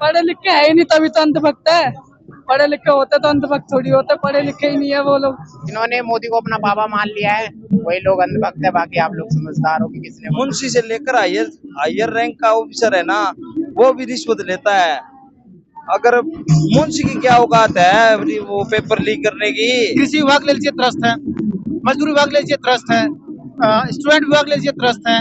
पढ़े लिखे है ही नहीं तभी तो अंधभक्त है। पढ़े लिखे होते तो अंधभक्त थोड़ी होते, पढ़े लिखे ही नहीं है वो लोग। जिन्होंने मोदी को अपना बाबा मान लिया है वही लोग अंधभक्त है, बाकी आप लोग समझदार हो कि किसने। मुंशी से लेकर हायर हायर रैंक का ऑफिसर है ना, वो भी रिश्वत लेता है। अगर मुंशी की क्या औकात है वो पेपर लीक करने की। कृषि विभाग ले लीजिए त्रस्त है, मजदूर विभाग ले लीजिए त्रस्त है, स्टूडेंट विभाग ले लीजिए त्रस्त है,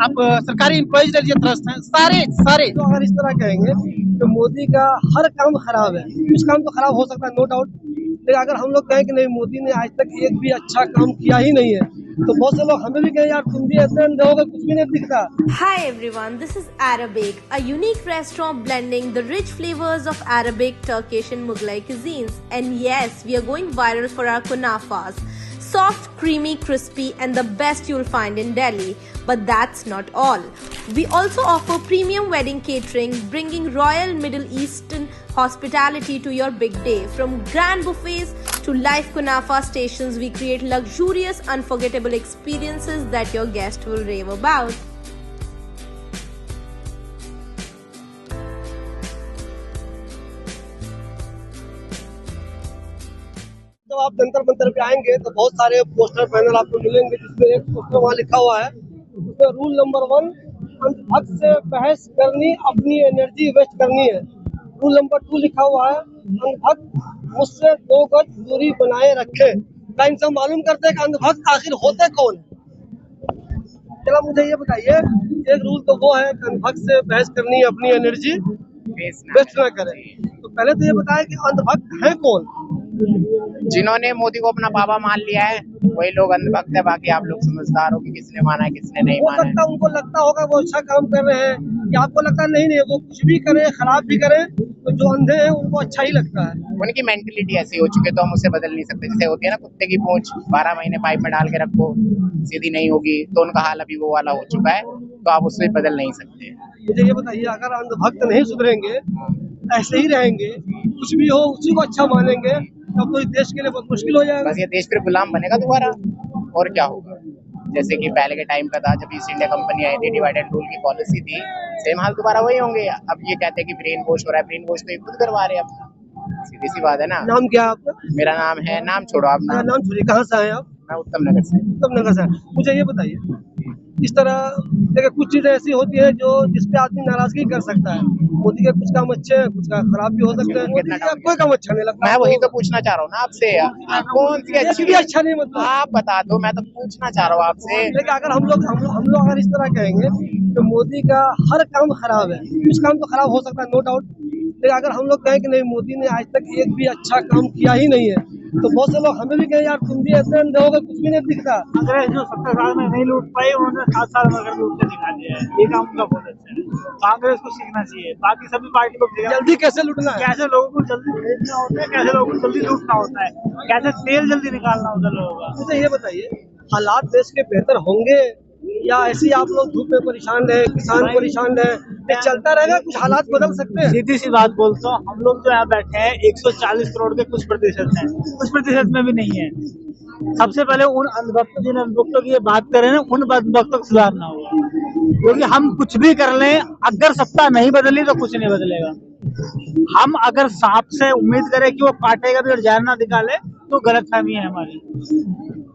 आप सरकारी एम्प्लॉइज ले लीजिए त्रस्त है, सारे। तो अगर इस तरह कहेंगे तो मोदी का हर काम खराब है, कुछ काम तो खराब हो सकता है नो डाउट, लेकिन अगर हम लोग कहें कि नहीं मोदी ने आज तक एक भी अच्छा काम किया ही नहीं है, तो बहुत से लोग हमें भी कहें यार तुम भी ऐसे अंधे हो गए, कुछ भी नहीं दिखता। Hi everyone, this is Arabic, a unique restaurant blending the rich flavors of Arabic, Turkish and Mughlai cuisines. And yes, we are going viral for our kunafas. Soft, creamy, crispy and the best you'll find in Delhi. But that's not all. We also offer premium wedding catering, bringing royal Middle Eastern hospitality to your big day. From grand buffets to live kunafa stations, we create luxurious, unforgettable experiences that your guest will rave about. जब आप जंतर मंतर पे आएंगे तो बहुत सारे poster panel आपको मिलेंगे, जिसमें एक पोस्टर वहाँ लिखा हुआ है, उसमें रूल नंबर 1 अंधभक्त से बहस करनी, अपनी एनर्जी वेस्ट करनी है। रूल नंबर 2 लिखा हुआ है, अंधभक्त मुझसे 2 गज दूरी बनाए रखे। क्या इनसे मालूम करते हैं कि अंधभक्त आखिर होते कौन है? चलो मुझे ये बताइए, एक रूल तो वो है कि अंधभक्त से बहस करनी, अपनी एनर्जी वेस्ट ना करें। तो पहले तो ये बताया कि अंधभक्त है कौन? जिन्होंने मोदी को अपना बाबा मान लिया है वही लोग अंधभक्त है, बाकी आप लोग समझदार हो कि किसने माना है किसने नहीं हो माना सकता है उनको लगता होगा वो अच्छा काम कर रहे हैं, या आपको लगता है नहीं वो कुछ भी करे, खराब भी करे, तो जो अंधे हैं उनको अच्छा ही लगता है। उनकी मेंटेलिटी ऐसी हो चुकी है तो हम उसे बदल नहीं सकते। जैसे होती है ना कुत्ते की पूंछ 12 महीने पाइप में डाल के रखो, सीधी नहीं होगी, तो उनका हाल अभी वो वाला हो चुका है, तो आप उससे बदल नहीं सकते। मुझे ये बताइए, अगर अंधभक्त नहीं सुधरेंगे, ऐसे ही रहेंगे, कुछ भी हो उसी को अच्छा मानेंगे, तब तो इस देश के लिए बहुत मुश्किल हो जाएगा। बस ये देश फिर गुलाम बनेगा दोबारा, और क्या होगा। जैसे कि पहले के टाइम का था जब ईस्ट इंडिया कंपनी आई थी, डिवाइड एंड रूल की पॉलिसी थी, सेम हाल दोबारा वही होंगे। अब ये कहते हैं कि ब्रेन वॉश हो रहा है, ब्रेन वॉश तो ये खुद करवा रहे हैं अपना, सीधी सी बात है ना। नाम क्या है आपका? मेरा नाम है, नाम छोड़ो आप, नाम छोड़िए, कहाँ से आए आप? मैं उत्तम नगर से। उत्तम नगर से। मुझे ये बताइए, इस तरह देखिए कुछ चीजें ऐसी होती है जो जिसपे आदमी नाराजगी कर सकता है। मोदी के कुछ काम अच्छे हैं, कुछ काम खराब भी हो सकते हैं। मोदी का कोई काम अच्छा नहीं लगता। मैं वही तो पूछना चाह रहा हूँ ना आपसे, कौन सी अच्छी भी अच्छा नहीं, मतलब आप बता दो, मैं तो पूछना चाह रहा हूँ आपसे। लेकिन अगर हम लोग अगर इस तरह कहेंगे तो मोदी का हर काम खराब है, कुछ काम तो खराब हो सकता है नो डाउट, लेकिन अगर हम लोग कहें कि नहीं मोदी ने आज तक एक भी अच्छा काम किया ही नहीं है, तो बहुत से लोग हमें भी कहें यार तुम भी ऐसे अंधे हो गए, कुछ भी नहीं दिखता। अगर जो 70 साल में नहीं लूट पाई उन्होंने 7 साल में अगर लूट के दिखा दिया है, ये काम उनका बहुत अच्छा है। कांग्रेस को सीखना चाहिए, बाकी सभी पार्टी को जल्दी कैसे लूटना है, कैसे लोगों को जल्दी भेजना होता है, कैसे लोगों को जल्दी लूटना होता है, कैसे तेल जल्दी निकालना होता है लोगों का। मुझे ये बताइए, हालात देश के बेहतर होंगे या ऐसे ही आप लोग धूप में परेशान रहे, किसान परेशान रहे, ये चलता रहेगा? कुछ हालात बदल सकते हैं? सीधी सी बात बोलता हूँ, हम लोग जो यहाँ बैठे हैं 140 करोड़ के कुछ प्रतिशत हैं, कुछ प्रतिशत में भी नहीं है। सबसे पहले उन अंधभक्तों जिन अंधभक्तों की ये बात कर रहे हैं, उन अंधभक्तों को सुधारना होगा, क्योंकि हम कुछ भी कर लें, अगर सत्ता नहीं बदली तो कुछ नहीं बदलेगा। हम अगर सांप से उम्मीद करें कि वो काटेगा भी और जहर ना निकाले, तो गलतफहमी है हमारी।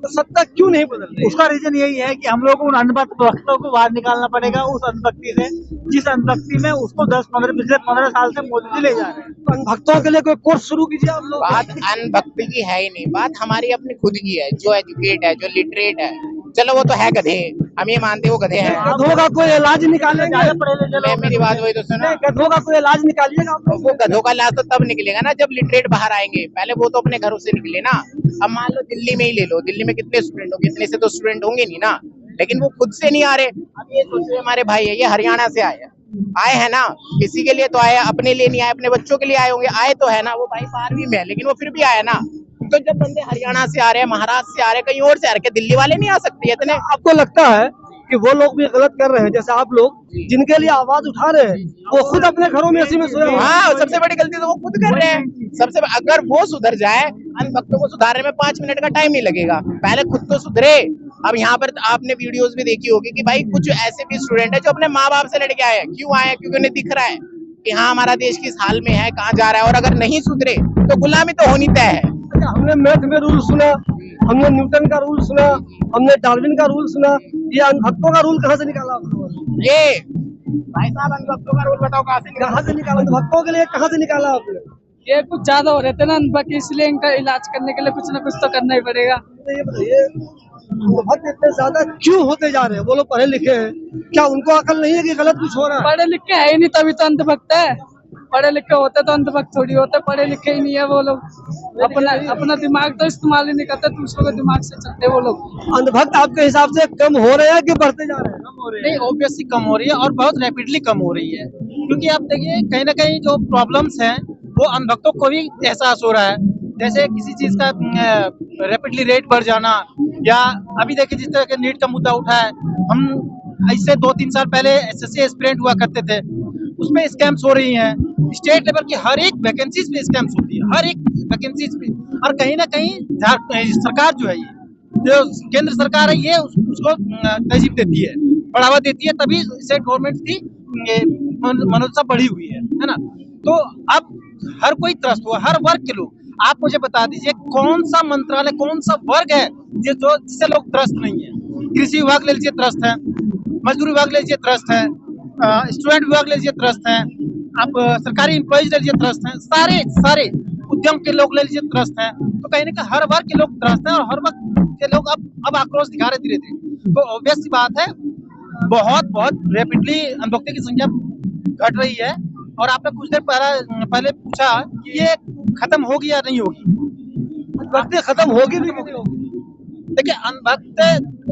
तो सत्ता क्यों नहीं बदल रही? उसका रीजन यही है कि हम लोगों को उन अंधभक्तों को बाहर निकालना पड़ेगा उस अंधभक्ति से, जिस अंधभक्ति में उसको पिछले 15 साल से मोदी जी ले जा रहे हैं। अंधभक्तों के लिए कोई कोर्स शुरू कीजिए आप लोग। बात अनभक्ति की है ही नहीं, बात हमारी अपनी खुद की है। जो एजुकेट है, जो लिटरेट है, चलो वो तो है गधे, हम ये मानते हैं वो गधे हैं। गधों का कोई इलाज निकालेंगे? मेरी बात वही तो सुनो, गधों का कोई इलाज निकालिएगा आप लोग। वो गधों का इलाज तो तब निकलेगा ना जब लिटरेट बाहर आएंगे, पहले वो तो अपने घरों से निकले ना। अब मान लो दिल्ली में ही ले लो, दिल्ली में कितने स्टूडेंट होंगे, इतने से तो स्टूडेंट होंगे नहीं ना, लेकिन वो खुद से नहीं आ रहे। अब ये सोचिए हमारे भाई है, ये हरियाणा से आए हैं ना, किसी के लिए तो आए, अपने लिए नहीं आए, अपने बच्चों के लिए आए होंगे, आए तो है ना, वो भाई 12वीं में है लेकिन वो फिर भी आया ना। तो जब बंदे हरियाणा से आ रहे हैं, महाराष्ट्र से आ रहे हैं, कहीं और से आ रहे हैं, दिल्ली वाले नहीं आ सकते इतने? आपको लगता है कि वो लोग भी गलत कर रहे हैं जैसे आप लोग जिनके लिए आवाज उठा रहे हैं, वो खुद अपने घरों में ऐसे में सोए? हाँ, सबसे बड़ी गलती तो वो खुद कर रहे हैं। सबसे अगर वो सुधर जाए, अनभक्तों को सुधारने में 5 मिनट का टाइम नहीं लगेगा, पहले खुद तो सुधरे। अब यहाँ पर आपने वीडियोस भी देखी होगी कि भाई कुछ ऐसे भी स्टूडेंट है जो अपने माँ बाप से लड़के आए हैं। क्यों आए हैं? क्योंकि उन्हें दिख रहा है कि हाँ हमारा देश किस हाल में है, कहाँ जा रहा है, और अगर नहीं सुधरे तो गुलामी तो होनी तय है। अच्छा, हमने मैथ में रूल सुना, हमने न्यूटन का रूल सुना, हमने डार्विन का रूल सुना, ये अनभक्तों का रूल कहाँ से निकाला आप लोगों ने? ये भाई साहब अनभक्तों का रूल बताओ कहाँ से कहाँ से निकाला? अनभक्तों के लिए कहाँ से निकाला आपने? ये कुछ ज्यादा हो रहे थे ना बाकी, इसलिए इनका इलाज करने के लिए कुछ ना कुछ तो करना ही पड़ेगा। तो ये बताइए, अनभक्त इतने ज्यादा क्यों होते जा रहे हैं? वो लोग पढ़े लिखे हैं, क्या उनको अकल नहीं है कि गलत कुछ हो रहा है? पढ़े लिखे है ही नहीं तभी तो अंधभक्त है। पढ़े लिखे होते तो अंधभक्त थोड़ी होते, पढ़े लिखे ही नहीं है वो लोग। अपना दिमाग तो इस्तेमाल ही नहीं करते, दूसरों के दिमाग से चलते वो लोग। अंधभक्त आपके हिसाब से कम हो रहे हैं कि बढ़ते जा रहे हैं? नहीं, ऑब्वियसली कम हो रही है और बहुत रैपिडली कम हो रही है, क्योंकि आप देखिए कहीं ना कहीं जो प्रॉब्लम्स हैं वो अनभक्तों को भी एहसास हो रहा है। जैसे किसी चीज का रैपिडली रेट बढ़ जाना, या अभी देखिए जिस तरह के नीट का मुद्दा उठा है, हम इससे 2-3 साल पहले एसएससी एस्पिरेंट हुआ करते थे, उसमें स्कैम्स हो रही हैं। स्टेट लेवल की हर एक वैकेंसीज पे स्कैम्स होती है, हर एक वैकेंसीज पे। और कहीं ना कहीं सरकार जो है, ये जो केंद्र सरकार है, ये उसको तरजीह देती है, बढ़ावा देती है, तभी से गवर्नमेंट की मनोदशा बढ़ी हुई है ना। तो अब हर कोई त्रस्त हुआ, हर वर्ग के लोग। आप मुझे बता दीजिए कौन सा मंत्रालय, कौन सा वर्ग है जिससे लोग त्रस्त नहीं है? कृषि विभाग ले लीजिए त्रस्त है, मजदूर विभाग ले लीजिए त्रस्त है, स्टूडेंट विभाग ले लीजिए त्रस्त है, आप सरकारी एम्प्लॉइज ले लीजिए त्रस्त है, सारे उद्यम के लोग ले लीजिए त्रस्त है। तो कहीं ना कहीं हर वर्ग के लोग त्रस्त हैं और हर वर्ग के लोग अब आक्रोश दिखा रहे धीरे धीरे। तो ऑब्वियस सी बात है, बहुत रैपिडली अनभक्ति की संख्या घट रही है। और आपने कुछ देर पहले पूछा कि ये खत्म होगी या नहीं होगी। अनभक्ति खत्म होगी भी कि नहीं होगी? देखिए,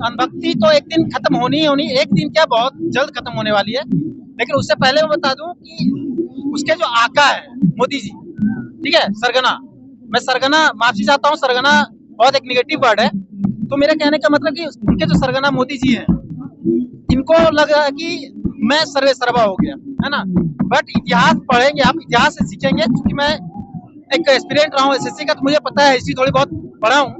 अनभक्ति तो एक दिन खत्म होनी ही होनी, एक दिन क्या बहुत जल्द खत्म होने वाली है। लेकिन उससे पहले मैं बता दूं कि उसके जो आका है मोदी जी, ठीक है, सरगना, मैं सरगना माफी चाहता हूँ, सरगना बहुत एक निगेटिव वर्ड है। तो मेरे कहने का मतलब कि उनके जो सरगना मोदी जी हैं, इनको लग रहा है कि मैं सर्वे सर्वा हो गया, है ना। बट इतिहास पढ़ेंगे, आप इतिहास से सीखेंगे, क्योंकि मैं एक एस्पिरेंट रहा हूँ एसएससी का, तो मुझे पता है, हिस्ट्री थोड़ी बहुत पढ़ा हूँ।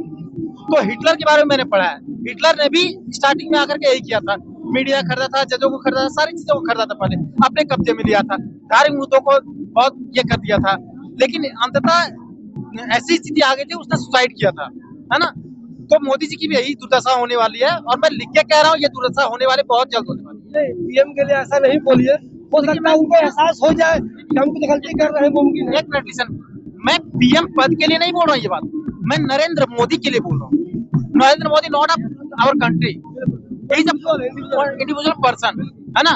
तो हिटलर के बारे में मैंने पढ़ा है। हिटलर ने भी स्टार्टिंग में आकर के यही किया था, मीडिया खरीदा था, जजों को खरीदा था, सारी चीजों को खरीदा था, पहले अपने कब्जे में लिया था, धार्मिक मुद्दों को बहुत ये कर दिया था। लेकिन अंततः ऐसी स्थिति आ गई थी, उसने सुसाइड किया था, है ना। तो मोदी जी की भी यही दुर्दशा होने वाली है, और मैं लिख के कह रहा हूँ, ये दुर्दशा होने वाले बहुत जल्द होने वाली है। नहीं, पीएम के लिए ऐसा नहीं बोलिए, हो सकता है उनको एहसास हो जाए कि हम कुछ गलती कर रहे हैं, मुमकिन है। एक मिनट लिसन, मैं पीएम पद के लिए नहीं बोल रहा हूँ ये बात, मैं नरेंद्र मोदी के लिए बोल रहा हूँ। Narendra Modi not our country, individual person, है ना।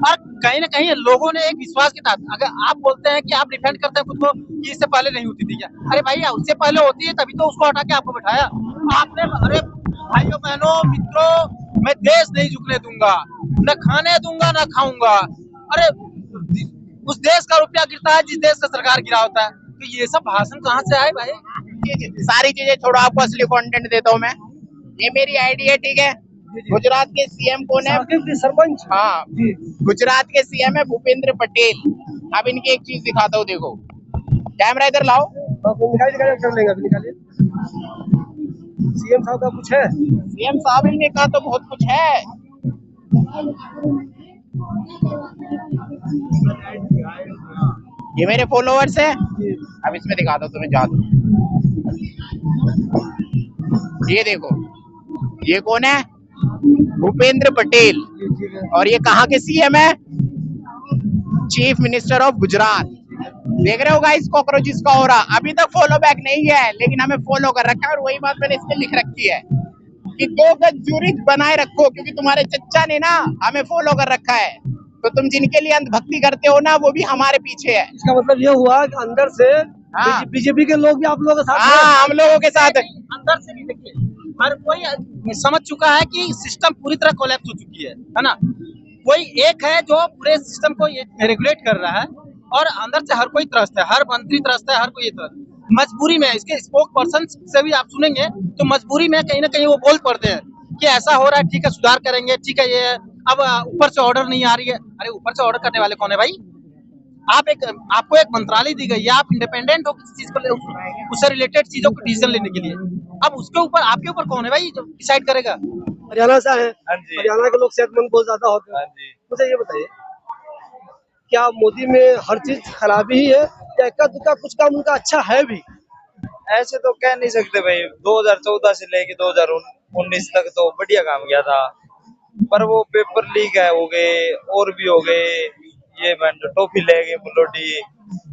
और कहीं ना कहीं लोगों ने एक विश्वास के साथ, अगर आप बोलते हैं कि आप डिफेंड करते हैं खुद को कि इससे पहले नहीं होती थी क्या, अरे भाई उससे पहले होती है, तभी तो उसको हटा के आपको बैठाया आपने। अरे भाइयों बहनों मित्रों, मैं देश नहीं झुकने दूंगा, न खाने दूंगा न खाऊंगा। अरे उस देश का रुपया गिरता है जिस देश का सरकार गिरा होता है। तो ये सब भाषण कहाँ से आए भाई? सारी चीजें छोड़ो, आपको असली कंटेंट देता हूँ मैं। ये मेरी आईडी है, ठीक है। गुजरात के सीएम कौन है? सरपंच। हाँ, गुजरात के सीएम है भूपेंद्र पटेल। अब इनकी एक चीज दिखाता हूँ, देखो, कैमरा इधर लाओ। निकालिए, कर लेंगे, अभी निकालिए। सीएम साहब का कुछ है? सीएम साहब ने कहा तो बहुत कुछ है। ये मेरे फॉलोअर्स है। अब इसमें दिखाता हूँ तुम्हें जादू। ये देखो, ये कौन है? भूपेंद्र पटेल। और ये कहाँ के सीएम है? Chief minister of Gujarat. देख रहे हो गाइस, कॉकरोचेस का हो रहा। अभी तक फॉलो बैक नहीं है, लेकिन हमें फॉलो कर रखा है। और वही बात मैंने इसमें लिख रखी है कि 2 गज दूरी बनाए रखो, क्योंकि तुम्हारे चच्चा ने ना हमें फॉलो कर रखा है। तो तुम जिनके लिए अंधभक्ति करते हो ना, वो भी हमारे पीछे है। इसका मतलब ये हुआ कि अंदर से हाँ। बीजेपी के लोग भी आप लोगों के साथ हैं? हाँ, हम लोगों के साथ। अंदर से भी देखिए, हर कोई समझ चुका है कि सिस्टम पूरी तरह कोलैप्स हो चुकी है ना। कोई एक है जो पूरे सिस्टम को रेगुलेट कर रहा है, और अंदर से हर कोई त्रस्त है, हर मंत्री त्रस्त है, हर कोई त्रस्त। मजबूरी में इसके स्पोक पर्सन से भी आप सुनेंगे तो मजबूरी में कहीं ना कहीं वो बोल पड़ते हैं कि ऐसा हो रहा है, ठीक है सुधार करेंगे, ठीक है ये अब ऊपर से ऑर्डर नहीं आ रही है। अरे ऊपर से ऑर्डर करने वाले कौन है भाई? आपको एक मंत्रालय दी गई है, आप इंडिपेंडेंट हो किसी चीज को, उससे रिलेटेड चीजों को डिसीजन लेने के लिए। अब उसके ऊपर आपके ऊपर कौन है भाई जो डिसाइड करेगा? हरियाणा से है। हाँ जी। हरियाणा के लोग सेहतमंद बहुत ज्यादा होते हैं। हाँ जी। मुझे ये बताइए, क्या मोदी में हर चीज खराबी ही है या इक्का दुक्का कुछ काम उनका अच्छा है भी? ऐसे तो कह नहीं सकते भाई, 2014 से लेके 2019 तक तो बढ़िया काम किया था। पर वो पेपर लीक है हो गए, और भी हो गए, ये टॉफी ले गए मुलोडी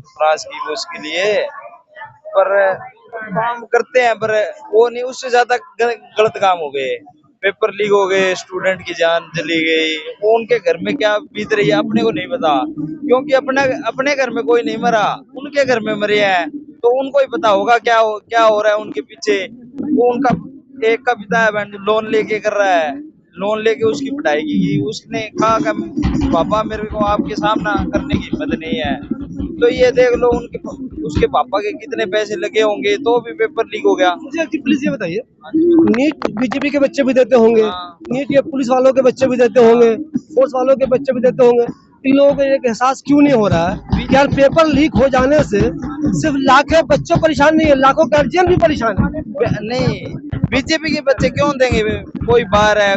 फ्रांस की उसके लिए। पर काम करते हैं, पर वो नहीं, उससे ज्यादा गलत काम हो गए। पेपर लीक हो गए, स्टूडेंट की जान चली गई, वो उनके घर में क्या बीत रही है अपने को नहीं पता, क्योंकि अपने घर में कोई नहीं मरा, उनके घर में मरे हैं, तो उनको ही पता होगा क्या हो रहा है उनके पीछे। वो उनका एक का पिता है लोन लेके कर रहा है, लोन लेके उसकी पढ़ाई की, उसने कहा कि पापा मेरे को आपके सामना करने की हिम्मत नहीं है। तो ये देख लो उनके उसके पापा के कितने पैसे लगे होंगे, तो भी पेपर लीक हो गया। मुझे एक चीज प्लीज ये बताइए, नीट बीजेपी के बच्चे भी देते होंगे, हाँ। नीट ये पुलिस वालों के बच्चे भी देते होंगे, फोर्स वालों के बच्चे भी देते होंगे, इन लोगों को एक एहसास क्यों नहीं हो रहा है कि यार पेपर लीक हो जाने से सिर्फ लाखों बच्चे परेशान नहीं है, लाखों गार्जियन भी परेशान है। नहीं, बीजेपी के बच्चे क्यों देंगे, कोई बाहर है,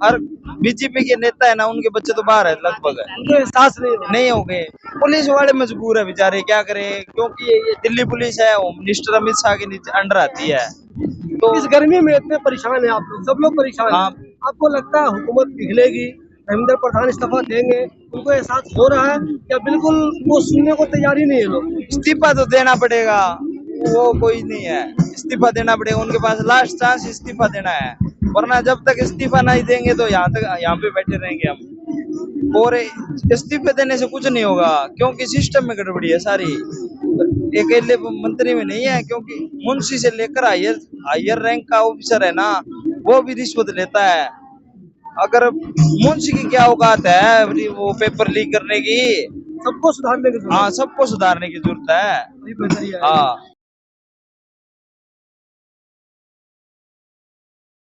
हर बीजेपी के नेता है ना, उनके बच्चे तो बाहर है लगभग है। उनको एहसास नहीं नहीं हो गए, पुलिस वाले मजबूर है बेचारे, क्या करें, क्योंकि ये दिल्ली पुलिस है, होम मिनिस्टर अमित शाह के नीचे अंडर आती है। तो इस गर्मी में इतने परेशान है आप लोग, सब लोग परेशान हाँ। हैं। आपको लगता है हुकूमत पिघलेगी, धर्मेंद्र प्रधान इस्तीफा देंगे, उनको एहसास हो रहा है या बिल्कुल वो सुनने को तैयार ही नहीं है लोग? इस्तीफा तो देना पड़ेगा, वो कोई नहीं है, इस्तीफा देना पड़ेगा, उनके पास लास्ट चांस इस्तीफा देना है, वरना जब तक इस्तीफा नहीं देंगे तो यहाँ पे बैठे रहेंगे हम। और इस्तीफे देने से कुछ नहीं होगा, क्योंकि सिस्टम में गड़बड़ी है सारी, अकेले मंत्री में नहीं है, क्योंकि मुंशी से लेकर हायर रैंक का ऑफिसर है ना, वो भी रिश्वत लेता है। अगर मुंशी की क्या औकात है वो पेपर लीक करने की? सबको सुधारने की जरूरत हाँ, सबको सुधारने की जरूरत है। है। हाँ।